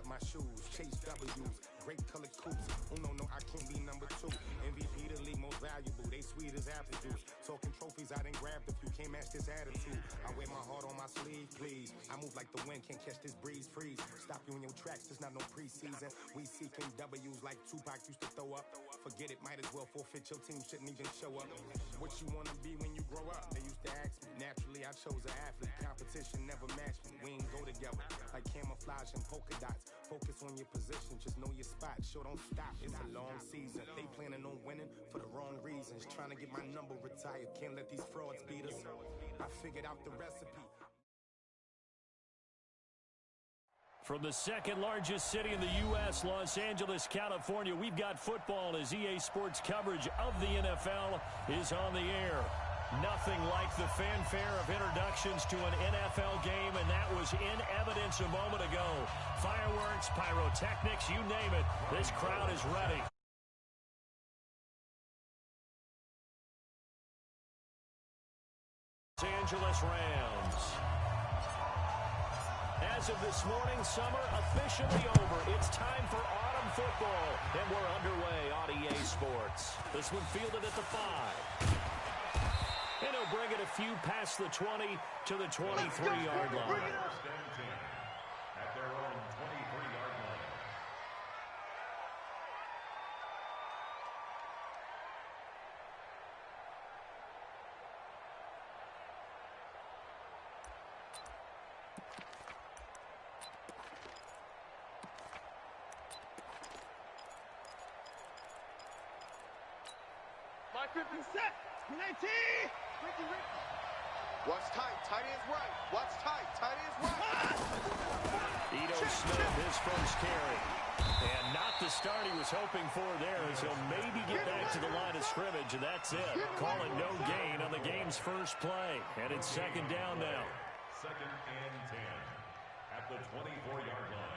up my shoes, chase W's, great colored coops. Oh no, I can't be number 2. MVP the league most valuable, they sweet as apple juice. Talking trophies, I done grabbed a few, can't match this attitude. I wear my heart on my sleeve, please. I move like the wind, can't catch this breeze, freeze. Stop you in your tracks, there's not no preseason. We seeking W's like Tupac used to throw up. Forget it, might as well forfeit, your team shouldn't even show up. What you wanna be when you grow up? They used to ask me. Naturally, I chose an athlete. Competition never matched me. We ain't go together like camouflage and polka dots. Focus on your position, just know your spot. Sure, don't stop, it's a long season. They planning on winning for the wrong reasons. Trying to get my number retired, can't let these frauds beat us. I figured out the recipe. From the second largest city in the U.S., Los Angeles, California, we've got football as EA Sports coverage of the NFL is on the air. Nothing like the fanfare of introductions to an NFL game, and that was in evidence a moment ago. Fireworks, pyrotechnics, you name it, this crowd is ready. Los Angeles Rams. As of this morning, summer officially over. It's time for autumn football, and we're underway on EA Sports. This one fielded at the 5. And he'll bring it a few past the 20 to the 23-yard line. At their own 23-yard line. Set. 19. What's tight? Tight end's right. What's tight? Tight end's right. Ito Smith, his first carry. And not the start he was hoping for there, as he'll maybe get back to the line of scrimmage, and that's it. Call it no gain on the game's first play. And it's second down now. Second and 10 at the 24-yard line.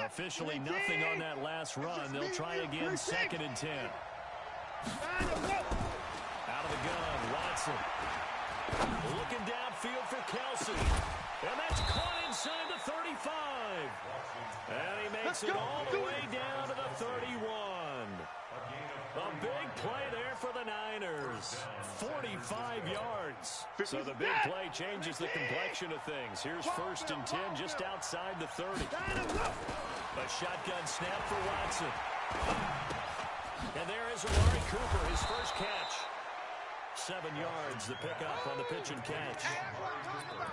Officially nothing on that last run. They'll try again, second and 10. Out of the gun, Watson. Looking downfield for Kelsey. And that's caught inside the 35. And he makes it all the way down to the 31. A big play there for the Niners. 45 yards. So the big play changes the complexion of things. Here's first and 10 just outside the 30. A shotgun snap for Watson. And there is Amari Cooper, his first catch. 7 yards, the pickup on the pitch and catch.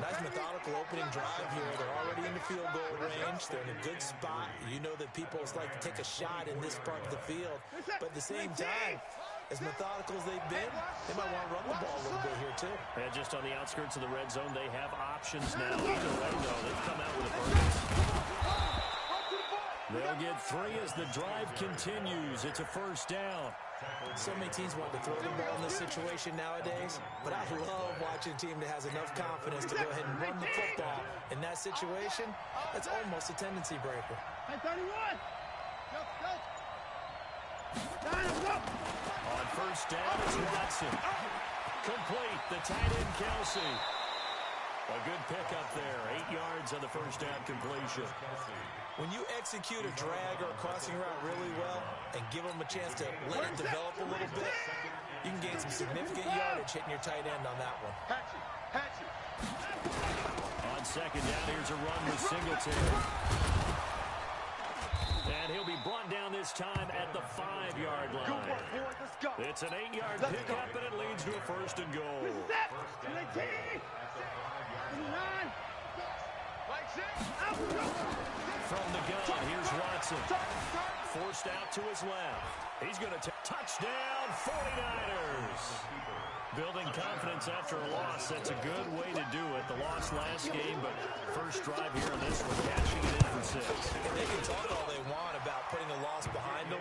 Nice methodical opening drive here. They're already in the field goal range. They're in a good spot. You know that people like to take a shot in this part of the field. But at the same time, as methodical as they've been, they might want to run the ball a little bit here too. And just on the outskirts of the red zone, they have options now. Either way, though, they've come out with a burst. They'll get 3 as the drive continues. It's a first down. So many teams want to throw the ball in this situation nowadays, but I love watching a team that has enough confidence to go ahead and run the football. In that situation, that's almost a tendency breaker. Hey, 31. On first down, it's Watson. Complete, the tight end, Kelsey. A good pickup there, 8 yards on the first down completion. When you execute a drag or a crossing route really well and give them a chance to let it develop a little bit, you can gain some significant yardage hitting your tight end on that one. On second down, here's a run with Singletary. And he'll be brought down this time at the 5-yard line. It's an 8-yard pickup, and it leads to a first and goal. From the gun, here's Watson. Forced out to his left. He's going to touchdown 49ers. Building confidence after a loss, that's a good way to do it. The loss last game, but first drive here in this one, cashing it in for 6. And they can talk all they want about putting a loss behind them.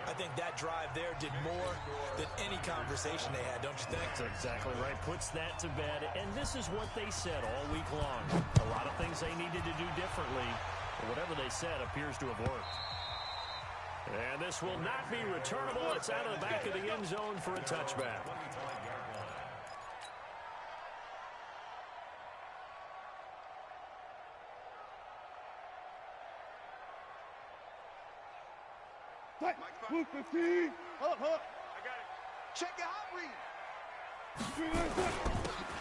I think that drive there did more than any conversation they had, don't you think? That's exactly right. Puts that to bed. And this is what they said all week long. A lot of things they needed to do differently. But whatever they said appears to have worked. And this will not be returnable. It's out of the back of the end zone for a touchback. Move 15. Hold up. I got it. Check your hot read.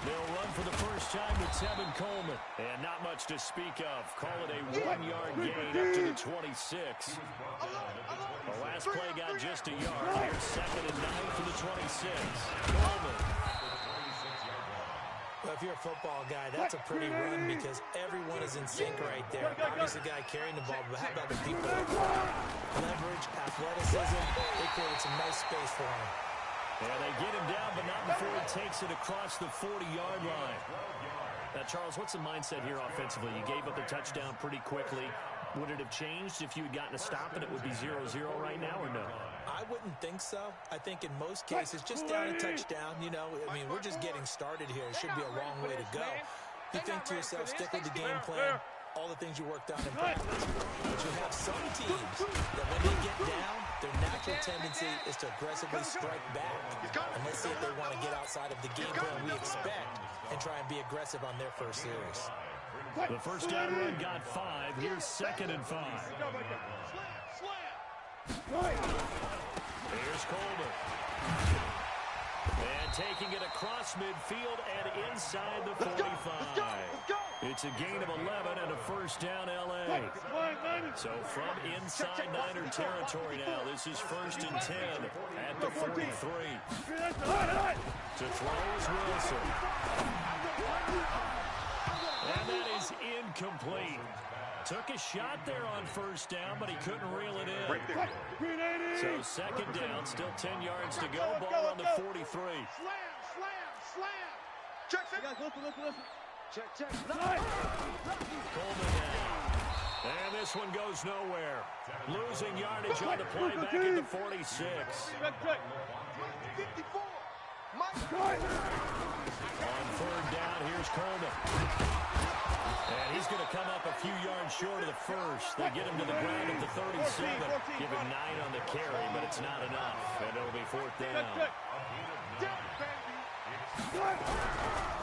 They'll run for the first time with Tevin Coleman. And not much to speak of. Call it a 1-yard gain up to the 26. The last play got just a yard. Here's 2nd and 9 for the 26. Coleman. Well, if you're a football guy, that's a pretty run because everyone is in sync right there. Obviously, the guy carrying the ball, but how about the people? Leverage, athleticism, they created some nice space for him. And they get him down, but not before he takes it across the 40-yard line. Now, Charles, what's the mindset here offensively? You gave up the touchdown pretty quickly. Would it have changed if you had gotten a stop and it would be 0-0 right now, or no? I wouldn't think so. I think in most cases, just down a touchdown, you know, I mean, we're just getting started here. It should be a long way to go. You think to yourself, stick with the game plan, all the things you worked on in practice. But you have some teams that when they get down, their natural tendency is to aggressively strike back. And let's see if they want to get outside of the game plan we expect and try and be aggressive on their first series. The first down run got 5. Here's 2nd and 5. Here's Coleman. And taking it across midfield and inside the 45. It's a gain of 11 and a first down, L.A. So from inside Niner territory now, this is 1st and 10 at the 43. To throw is Wilson. And that is incomplete. Took a shot there on first down, but he couldn't reel it in. So 2nd down, still 10 yards to go. Ball on the 43. Slam. Check. Check. Coleman down. And this one goes nowhere. Losing yardage on the play back at the 46. 54. On 3rd down, here's Coleman. And he's going to come up a few yards short of the first. They get him to the ground at the 37. Give him 9 on the carry, but it's not enough. And it'll be 4th down.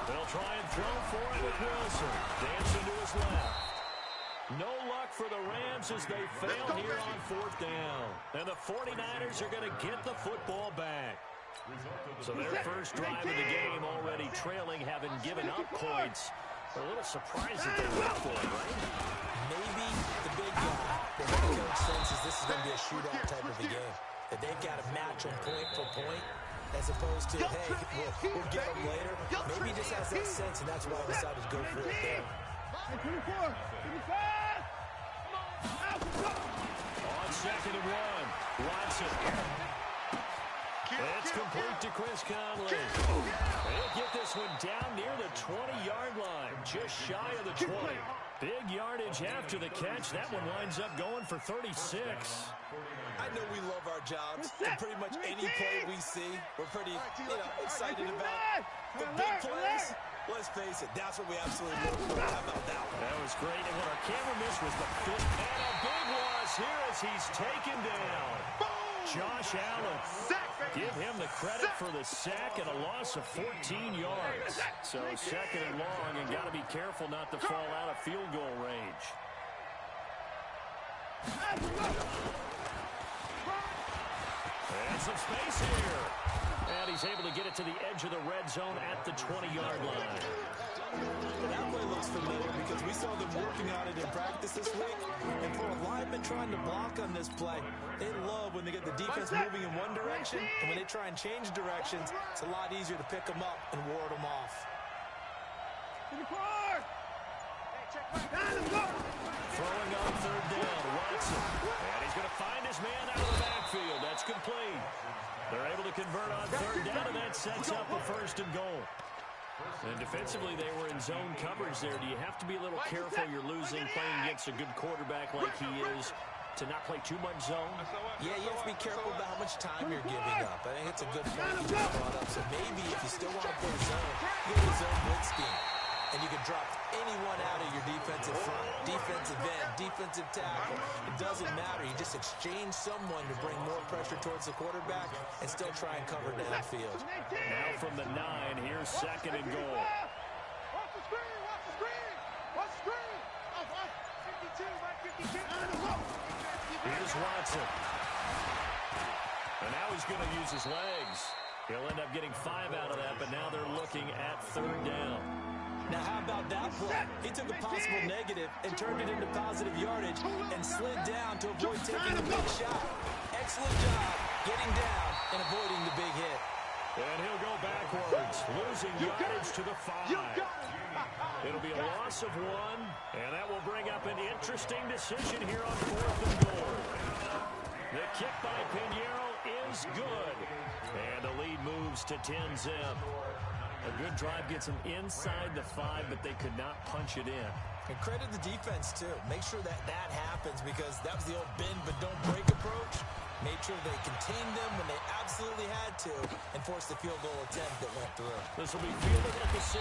They'll try and throw for it with Wilson. Dancing to his left. No luck for the Rams as they fail here on 4th down. And the 49ers are going to get the football back. So their first drive of the game already trailing, having given up points. A little surprised that they went for it, right? Maybe the big guy, the head coach senses this is going to be a shootout type of a game. That they've got to match them point for point, as opposed to, hey, we'll get them later. Maybe he just has that sense, and that's why I decided to go for it there. 24. On 2nd and 1, Watson. It's complete to Chris Conley. They'll get this one down near the 20-yard line, just shy of the 20. Big yardage after the catch. That one winds up going for 36. I know we love our jobs, and pretty much any play we see, we're pretty, excited about. The big plays, let's face it, that's what we absolutely love for. How about that one? That was great, and what our camera missed was the fifth. And a big loss here as he's taken down. Josh Allen. Give him the credit for the sack and a loss of 14 yards. So 2nd and long, and got to be careful not to fall out of field goal range. And some space here. And he's able to get it to the edge of the red zone at the 20-yard line. That play looks familiar because we saw them working on it in practice this week. And for a lineman trying to block on this play, they love when they get the defense moving in one direction. And when they try and change directions, it's a lot easier to pick them up and ward them off. Throwing on 3rd down, Watson. And he's going to find his man out of the backfield. That's complete. They're able to convert on 3rd down, and that sets up a 1st and goal. And defensively, they were in zone coverage there. Do you have to be a little careful? You're losing, playing against a good quarterback like he is, to not play too much zone? Yeah, you have to be careful about how much time you're giving up. I think it's a good point you just brought up. So maybe if you still want to play zone, you go to zone blitz scheme, and you can drop anyone out of your defensive front, defensive end, defensive tackle. It doesn't matter. You just exchange someone to bring more pressure towards the quarterback and still try and cover downfield. Now from the 9, here's 2nd and goal. Watch the screen! Watch the screen! Watch the screen! 52, Mike 52. Here's Watson. And now he's going to use his legs. He'll end up getting 5 out of that, but now they're looking at 3rd down. Now, how about that play? He took a possible negative and turned it into positive yardage and slid down to avoid taking a big shot. Excellent job getting down and avoiding the big hit. And he'll go backwards, losing yardage to the 5. It'll be a loss of 1, and that will bring up an interesting decision here on 4th and goal. The kick by Pinheiro is good, and the lead moves to 10-zip. A good drive gets them inside the 5, but they could not punch it in. And credit the defense, too. Make sure that happens, because that was the old bend but don't break approach. Made sure they contained them when they absolutely had to and forced the field goal attempt that went through. This will be fielded at the 6.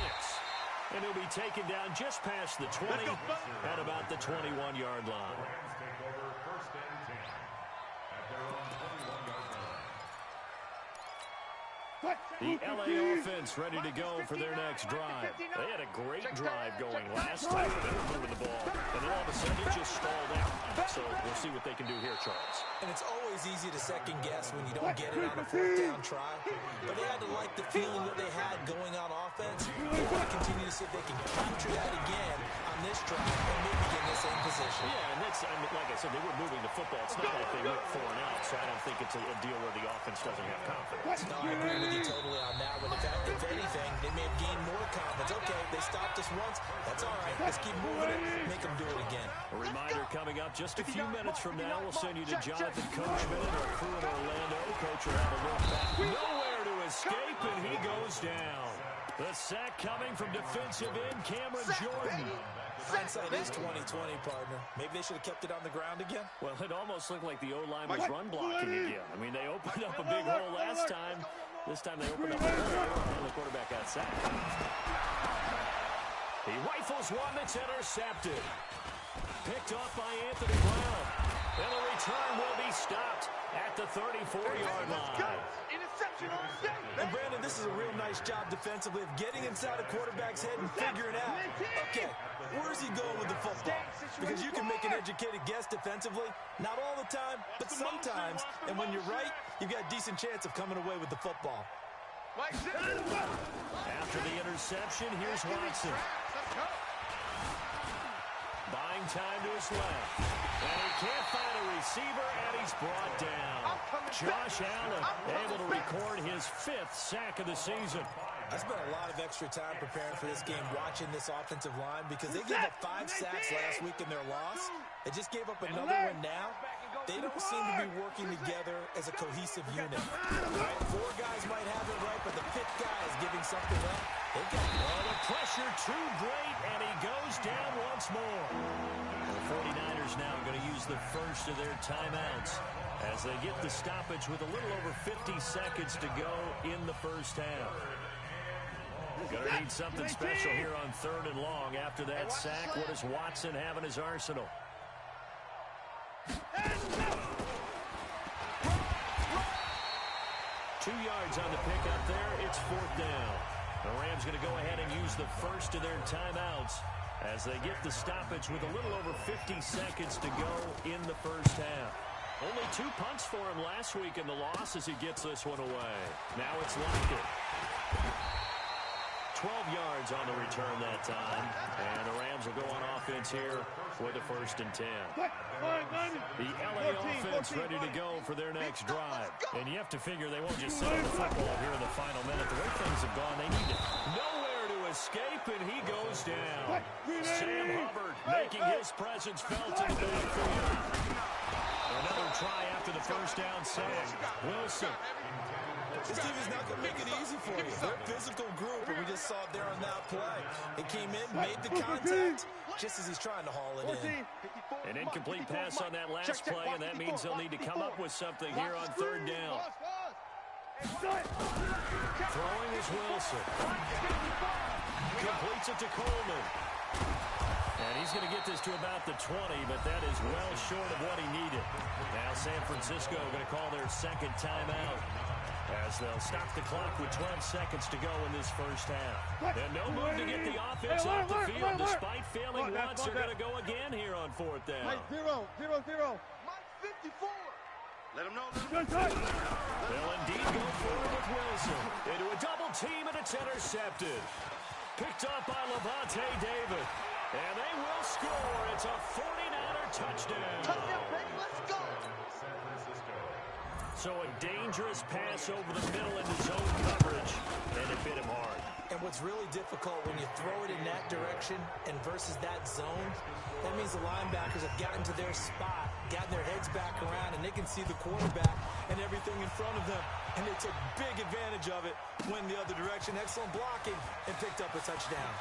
And he'll be taken down just past the 20 at about the 21-yard line. Take over 1st and 10 at their own 21-yard line. The LA offense ready to go for their next drive. They had a great drive going last time they were moving the ball. And then all of a sudden it just stalled out. So we'll see what they can do here, Charles. And it's always easy to second guess when you don't get it on a 4th down try. But they had to like the feeling that they had going on offense. They want to continue to see if they can capture that again on this drive and maybe get in the same position. Yeah, and that's, I mean, like I said, they were moving the football. It's not like they went 4 and out, so I don't think it's a deal where the offense doesn't have confidence. No, I agree with you totally on that one. In fact, if anything, they may have gained more confidence. Okay, they stopped us once. That's all right. Let's keep moving it. Make them do it again. A reminder coming up just a few minutes from now. We'll send you to Jonathan Coachman and our crew in Orlando. Coach will have a look back. Nowhere to escape, and he goes down. The sack coming from defensive end Cameron Jordan. Hindsight is 20/20, partner. Maybe they should have kept it on the ground again. Well, it almost looked like the O-line was run blocking again. I mean, they opened up a big hole last time. This time they opened up a hole, and the quarterback got sacked. He rifles one that's intercepted. Picked off by Anthony Brown. And the return will be stopped at the 34-yard line. Interception on the state. And Brandon, this is a real nice job defensively of getting inside a quarterback's head and figuring out, okay, where's he going with the football? Because you can make an educated guess defensively, not all the time, but sometimes. And when you're right, you've got a decent chance of coming away with the football. After the interception, here's Watson. Buying time to his left. And he can't find a receiver, and he's brought down. Josh Allen able to record his 5th sack of the season. I spent a lot of extra time preparing for this game, watching this offensive line, because they gave up 5 sacks last week in their loss. They just gave up another one now. They don't seem to be working together as a cohesive unit. Right? 4 guys might have it right, but the 5th guy is giving something up. They've got the pressure too great, and he goes down once more. The 49ers now going to use the first of their timeouts as they get the stoppage with a little over 50 seconds to go in the first half. Going to need something special here on 3rd and long. After that sack, what does Watson have in his arsenal? 2 yards on the pickup there. It's 4th down. The Rams going to go ahead and use the first of their timeouts as they get the stoppage with a little over 50 seconds to go in the first half. Only 2 punts for him last week in the loss as he gets this one away. Now it's Lockett. 12 yards on the return that time. And the Rams will go on offense here with a 1st and 10. The LA offense ready to go for their next drive. And you have to figure they won't just sit on the football here in the final minute. The way things have gone, they need it. Nowhere to escape, and he goes down. Sam Hubbard making his presence felt in the backfield. Another try after the first down sack. Wilson. This team is not going to make it easy for you. They're a physical group, and we just saw it there on that play. It came in, made the contact, just as he's trying to haul it in. An incomplete pass on that last play, and that means they'll need to come up with something here on 3rd down. Throwing is Wilson. Completes it to Coleman. And he's going to get this to about the 20, but that is well short of what he needed. Now San Francisco going to call their second timeout as they'll stop the clock with 12 seconds to go in this first half. And no move to get the offense off the field. Despite failing once, they're going to go again here on fourth down. Mike, 0-0-0. Mike 54. Let him know. They'll indeed go forward with Wilson. Into a double team, and it's intercepted. Picked up by Levante David. And they will score. It's a 49er touchdown. Touchdown, baby. Let's go. San Francisco. So a dangerous pass over the middle into zone coverage, and it bit him hard. And what's really difficult when you throw it in that direction and versus that zone, that means the linebackers have gotten to their spot, gotten their heads back around, and they can see the quarterback and everything in front of them. And they took big advantage of it, went the other direction. Excellent blocking, and picked up a touchdown.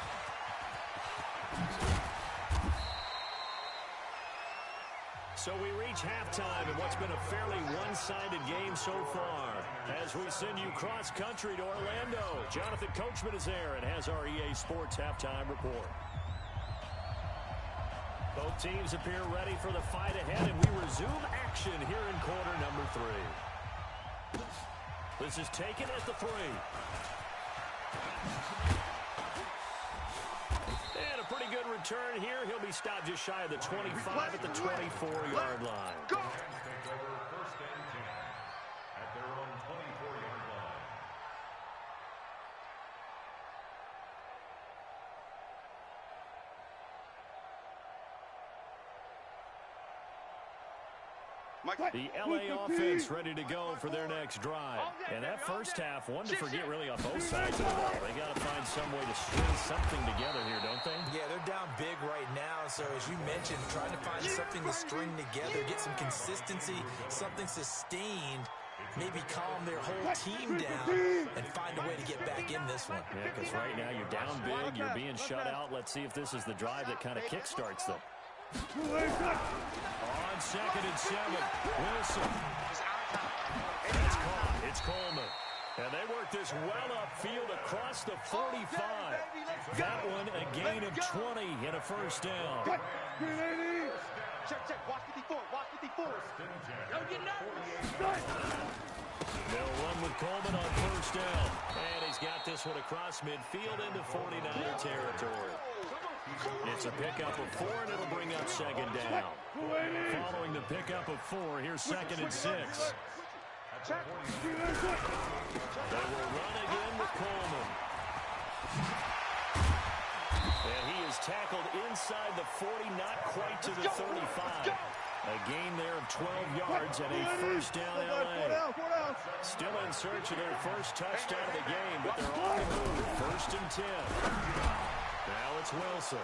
So we reach halftime in what's been a fairly one-sided game so far. As we send you cross-country to Orlando, Jonathan Coachman is there and has our EA Sports halftime report. Both teams appear ready for the fight ahead, and we resume action here in quarter number 3. This is taken at the 3. And a pretty good return here. He'll be stopped just shy of the 25 at the 24-yard line. Go. Take over first and 10 at their own 24-yard line. The LA offense ready to go for their next drive. And that first half, one to forget really on both sides of the ball. They got to find some way to string something together here, don't they? Yeah, they're down big right now, so as you mentioned, trying to find something to string together, get some consistency, something sustained, maybe calm their whole team down and find a way to get back in this one. Yeah, because right now you're down big, you're being shut out. Let's see if this is the drive that kind of kickstarts them. On 2nd and 7, Wilson. That's caught. It's Coleman. And they work this well upfield across the 45. That one a gain of 20 and a first down. Check. Watch 54. Watch 54. Don't get nervous. They'll run with Coleman on first down. And he's got this one across midfield into 49er territory. It's a pickup of 4, and it'll bring up second down. Following the pickup of 4, here's 2nd and 6. They will run again with Coleman. And he is tackled inside the 40, not quite to the 35. A gain there of 12 yards and a first down LA. Still in search of their first touchdown of the game, but they're on the move. 1st and 10. Now it's Wilson.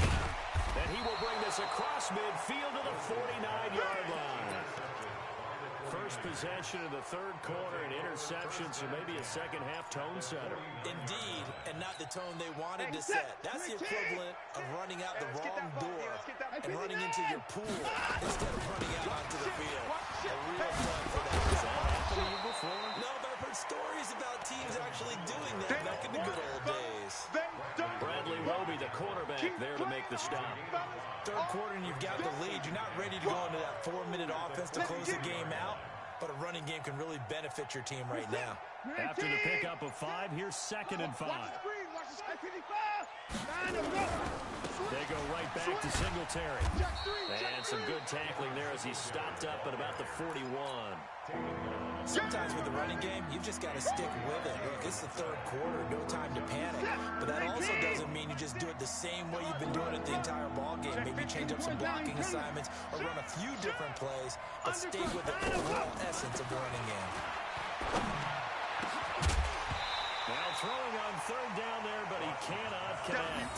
And he will bring this across midfield to the 49-yard line. First possession of the third quarter, an interception, so maybe a second-half tone setter. Indeed, and not the tone they wanted to set. That's the equivalent of running out the wrong door and running into your pool instead of running out onto the field. A real fun for that. Has that happened to you before? No, but I've heard stories about teams actually doing that back in the good old days. Bradley Roby, the quarterback, there to make the stop. Third quarter and you've got the lead. You're not ready to go into that 4-minute offense to close the game out, but a running game can really benefit your team right now. After the pickup of 5, here's 2nd and 5. They go right back to Singletary. And some good tackling there as he stopped up at about the 41. Sometimes with the running game, you've just got to stick with it. Look, it's the third quarter, no time to panic. But that also doesn't mean you just do it the same way you've been doing it the entire ball game. Maybe change up some blocking assignments or run a few different plays, but stay with the overall essence of the running game. Now throwing on third down there, but he cannot connect.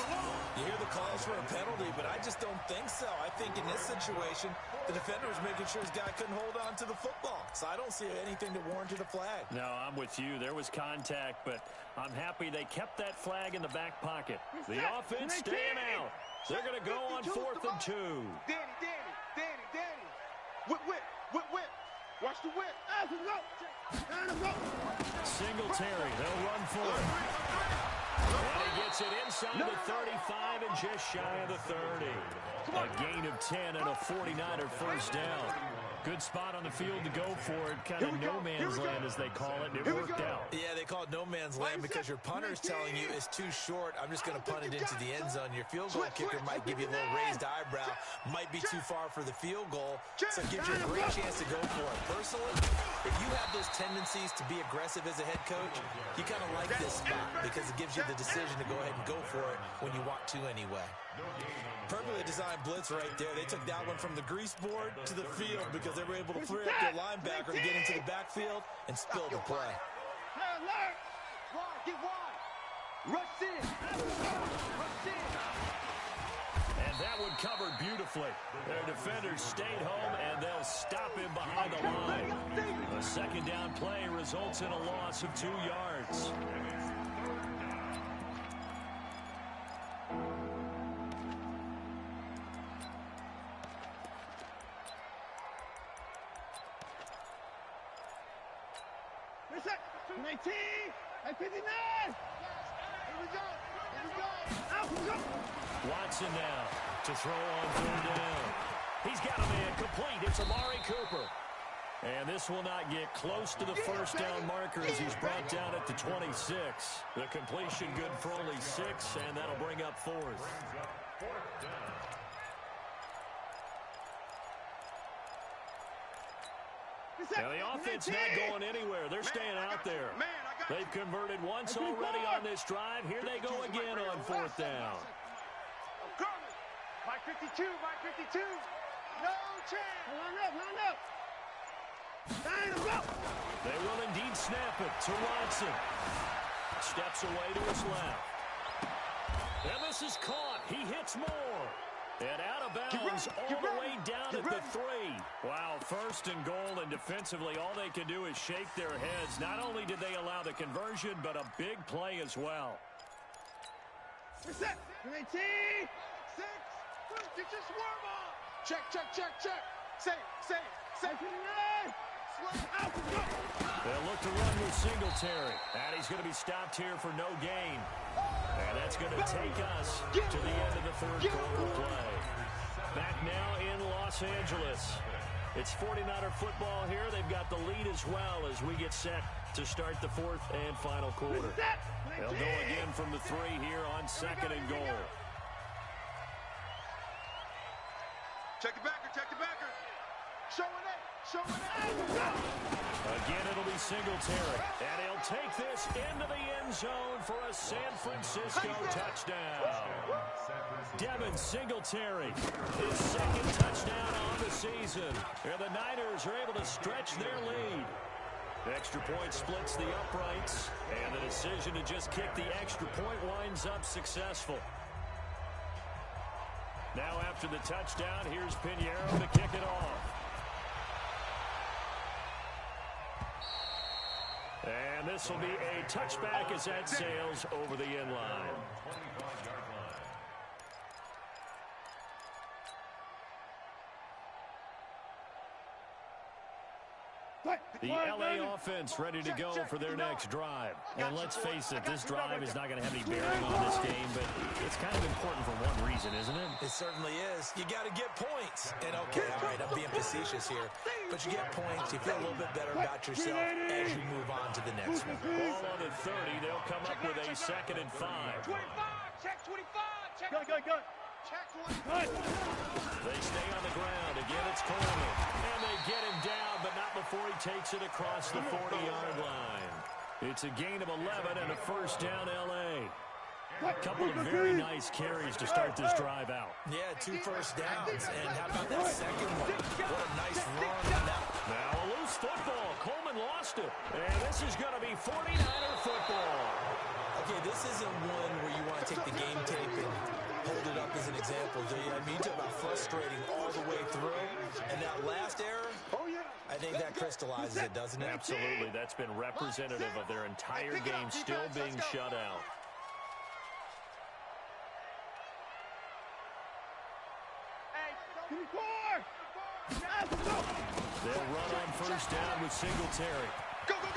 You hear the calls for a penalty, but I just don't think so. I think in this situation, the defender was making sure his guy couldn't hold on to the football. So I don't see anything that warranted a flag. No, I'm with you. There was contact, but I'm happy they kept that flag in the back pocket. The offense staying out. They're going to go on 4th and 2. Danny. Whip. Watch the whip. Singletary, they'll run for it. And he gets it inside the 35 and just shy of the 30. A gain of 10 and a 49er first down. Good spot on the field to go for it. Kind of no man's land, as they call it, and it worked out. Yeah, they call it no man's land because your punter's telling you it's too short. I'm just going to punt it into the end zone. Your field goal kicker might give you a little raised eyebrow. Might be too far for the field goal, so it gives you a great chance to go for it. Personally, if you have those tendencies to be aggressive as a head coach, you kind of like this spot because it gives you the decision to go ahead and go for it when you want to anyway. Perfectly designed blitz right there. They took that one from the grease board to the field because they were able to free up their linebacker to get into the backfield and spill the play. Alert! Wide, get wide. Rush in. Rush in. And that one covered beautifully. Their defenders stayed home, and they'll stop him behind the line. A second down play results in a loss of 2 yards. Listen, 19, and 59. Here we go. Here we go. Out we go. Watson now to throw on third down. He's got a man complete. It's Amari Cooper. And this will not get close to the first down marker as he's brought down at the 26. The completion good for only 6, and that'll bring up 4th. Now the offense not going anywhere. They're staying out there. They've converted once already on this drive. Here they go again on 4th down. Mike 52, Mike 52. No chance. Line up. They will indeed snap it to Watson. Steps away to his left. And this is caught. He hits more. And out of bounds all the way down at the 3. Wow, 1st and goal, and defensively all they can do is shake their heads. Not only did they allow the conversion, but a big play as well. Reset. 19. 6. Get your swarm on. Check. Safe. They'll look to run with Singletary. And he's going to be stopped here for no gain. And that's going to take us to the end of the 3rd quarter play. Back now in Los Angeles. It's 49er football here. They've got the lead as well as we get set to start the 4th and final quarter. They'll go again from the 3 here on 2nd and goal. Check the backer. Showing it. Again, it'll be Singletary. And he'll take this into the end zone for a San Francisco touchdown. Devin Singletary, his 2nd touchdown on the season. And the Niners are able to stretch their lead. The extra point splits the uprights. And the decision to just kick the extra point winds up successful. Now after the touchdown, here's Pinheiro to kick it off. And this will be a touchback as that sails over the end line. The LA offense ready to go for their next drive. And let's face it, this drive is not going to have any bearing on this game, but it's kind of important for one reason, isn't it? It certainly is. You got to get points. And okay, all right, I'm being facetious here, but you get points. You feel a little bit better about yourself as you move on to the next one. Ball on the 30. They'll come up with a 2nd and 5. 25. Check 25. Check. Go. Check 25. They stay on the ground. Again, it's Coleman. And they get him down, but not before he takes it across the 40-yard line. It's a gain of 11 and a first down, L.A. A couple of very nice carries to start this drive out. Yeah, 2 first downs. And how about that second one? What a nice run. Now a loose football. Coleman lost it. And this is going to be 49er football. Okay, this isn't one where you want to take the game tape and hold it up as an example, do you? I mean, you talk about frustrating all the way through. And that last error, I think that crystallizes it, doesn't it? Absolutely. That's been representative of their entire game still being shut out. They'll run on first down with Singletary. Go, run!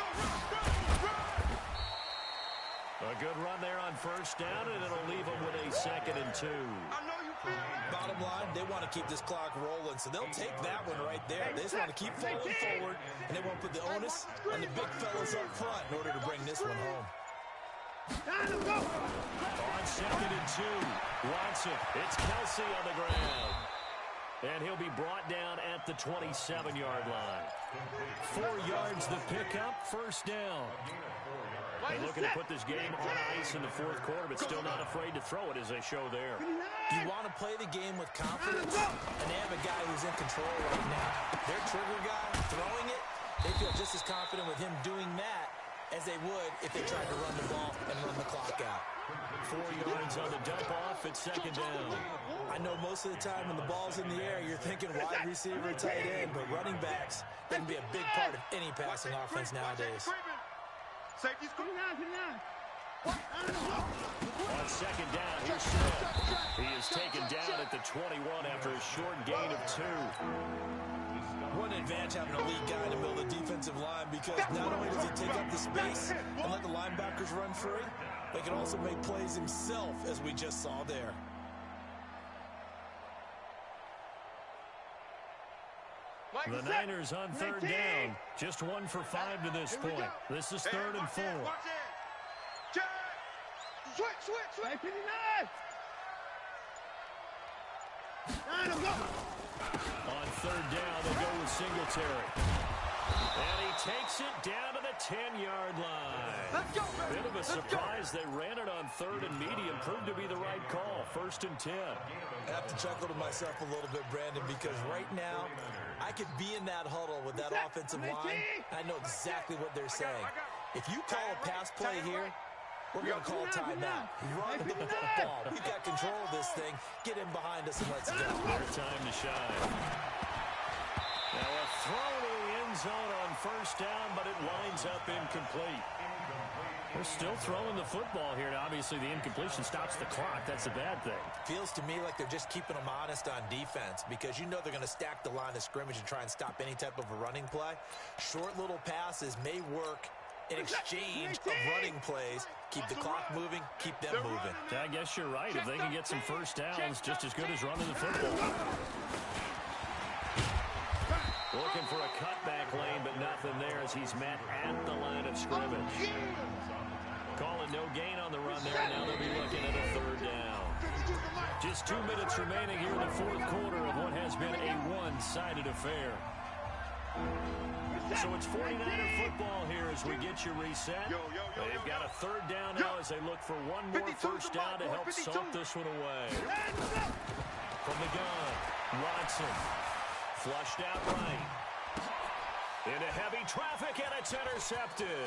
A A good run there on first down, and it'll leave them with a 2nd and 2. I know you feel it. Bottom line, they want to keep this clock rolling, so they'll take that one right there. They just want to keep falling forward, and they won't put the onus on the big fellas up front in order to bring this one home. On 2nd and 2, Watson. It's Kelsey on the ground. And he'll be brought down at the 27-yard line. 4 yards the pickup, first down. They're looking to put this game on ice in the 4th quarter, but still not afraid to throw it as they show there. You want to play the game with confidence, and they have a guy who's in control right now. Their trigger guy throwing it, they feel just as confident with him doing that as they would if they tried to run the ball and run the clock out. 4 yards on the dump off at 2nd down. I know most of the time when the ball's in the air, you're thinking wide receiver, tight end, but running backs can be a big part of any passing offense nowadays. Safety's coming out. On 2nd down, here's Smith. He is taken down at the 21 after a short gain of 2. One advantage having a lead guy in the middle of the defensive line, because not only does he take up the space and let the linebackers run free, but he can also make plays himself, as we just saw there. The Niners on 3rd down. Just 1 for 5 to this point. This is 3rd and 4. Switch. 59. On 3rd down, they go with Singletary. And he takes it down to the 10-yard line. Let's go, baby. Bit of a surprise. They ran it on 3rd and medium. Proved to be the right call. 1st and 10. I have to chuckle to myself a little bit, Brandon, because right now I could be in that huddle with that offensive line. I know exactly what they're saying. If you call a pass play here, we're going to call a timeout. Run the football. We've got control of this thing. Get in behind us and let's go. Their time to shine. Now a throw to the end zone on 1st down, but it winds up incomplete. They're still throwing the football here. Now, obviously, the incompletion stops the clock. That's a bad thing. Feels to me like they're just keeping them honest on defense, because you know they're going to stack the line of scrimmage and try and stop any type of a running play. Short little passes may work in exchange of running plays. Keep the clock moving, keep them moving. I guess you're right. If they can get some first downs, just as good as running the football. Looking for a cutback lane, but nothing there as he's met at the line of scrimmage. Calling no gain on the run there. Now they'll be looking at a 3rd down. Just 2 minutes remaining here in the 4th quarter of what has been a one-sided affair. So it's 49er football here as we get you reset. They've got a 3rd down now as they look for one more first down to help salt this one away. From the gun, Watson. Flushed out right. Into heavy traffic, and it's intercepted.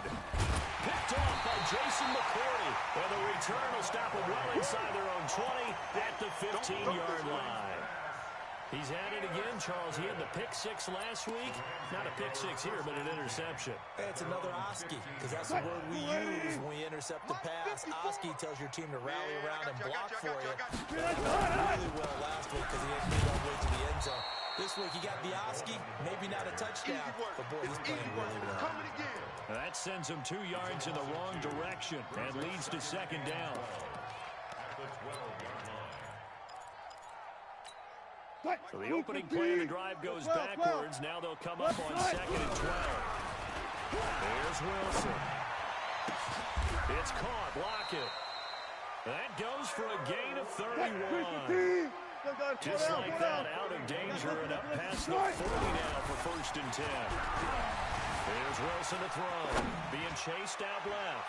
Picked off by Jason McCourty. And the return will stop them well inside their own 20 at the 15-yard line. He's had it again, Charles. He had the pick 6 last week. Not a pick 6 here, but an interception. Hey, it's another Oski, because that's the word we use when we intercept the pass. Oski tells your team to rally around and block for you. He did really well last week because he didn't get all the way to the end zone. This week he got the Oski, maybe not a touchdown, but boy, he's playing really well. That sends him 2 yards in the wrong direction and leads to 2nd down. So the opening play of the drive goes backwards. Now they'll come up on 2nd and 12. There's Wilson. It's caught. Block it. That goes for a gain of 31. Just like that, out of danger and up past the 40 now for 1st and 10. There's Wilson to throw. Being chased out left.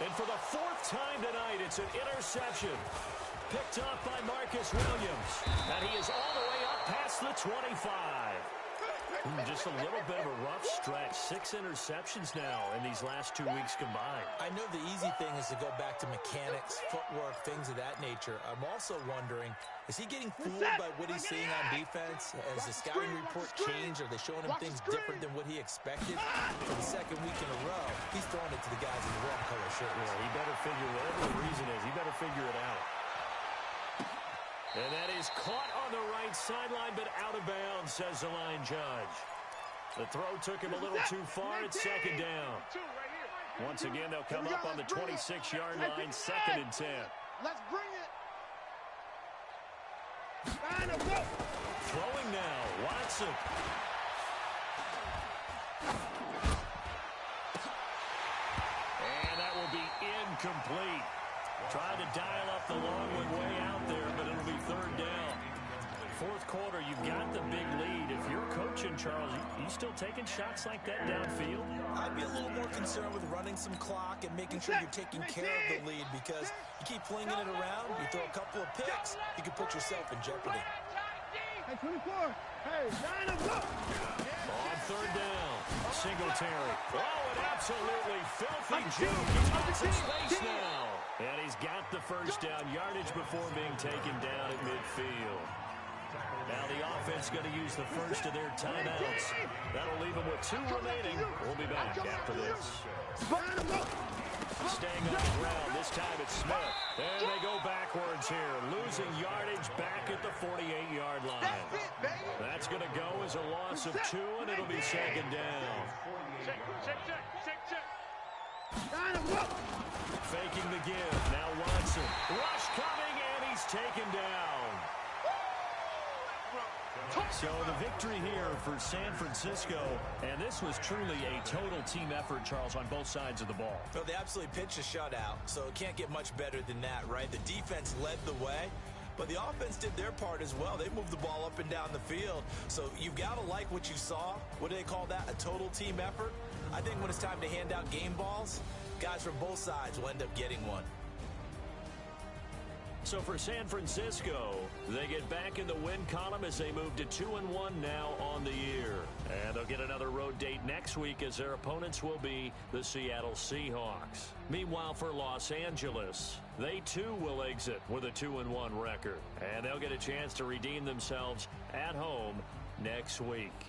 And for the 4th time tonight, it's an interception. Picked up by Marcus Williams. And he is all the way up past the 25. Just a little bit of a rough stretch. 6 interceptions now in these last 2 weeks combined. I know the easy thing is to go back to mechanics, footwork, things of that nature. I'm also wondering, is he getting fooled by what he's seeing on defense? Has the scouting report changed? Are they showing him things different than what he expected? For the 2nd week in a row, he's throwing it to the guys in the wrong color shirts. Yeah, he better figure, whatever the reason is, he better figure it out. And that is caught on the right sideline, but out of bounds, says the line judge. The throw took him a little too far. It's 2nd down. Once again, they'll come up on the 26-yard line, 2nd and 10. Let's bring it. Throwing now, Watson. And that will be incomplete. Trying to dial up the long one way out there, but it'll be 3rd down. 4th quarter, you've got the big lead. If you're coaching, Charles, you still taking shots like that downfield? I'd be a little more concerned with running some clock and making sure you're taking care of the lead, because you keep flinging it around, you throw a couple of picks, you can put yourself in jeopardy. Hey, 24. Hey, line up. On 3rd down, Singletary. Oh, an absolutely filthy juke. He's got some space now. And he's got the 1st down yardage before being taken down at midfield. Now the offense going to use the first of their timeouts. That'll leave them with 2 remaining. We'll be back after this. Staying on the ground, this time it's Smith. And they go backwards here, losing yardage back at the 48-yard line. That's going to go as a loss of 2, and it'll be 2nd down. Faking the give. Now Watson. Rush coming, and he's taken down. So the victory here for San Francisco, and this was truly a total team effort, Charles, on both sides of the ball. Well, they absolutely pitched a shutout, so it can't get much better than that, right? The defense led the way, but the offense did their part as well. They moved the ball up and down the field, so you've got to like what you saw. What do they call that? A total team effort? I think when it's time to hand out game balls, guys from both sides will end up getting one. So for San Francisco, they get back in the win column as they move to 2-1 now on the year. And they'll get another road date next week as their opponents will be the Seattle Seahawks. Meanwhile, for Los Angeles, they too will exit with a 2-1 record. And they'll get a chance to redeem themselves at home next week.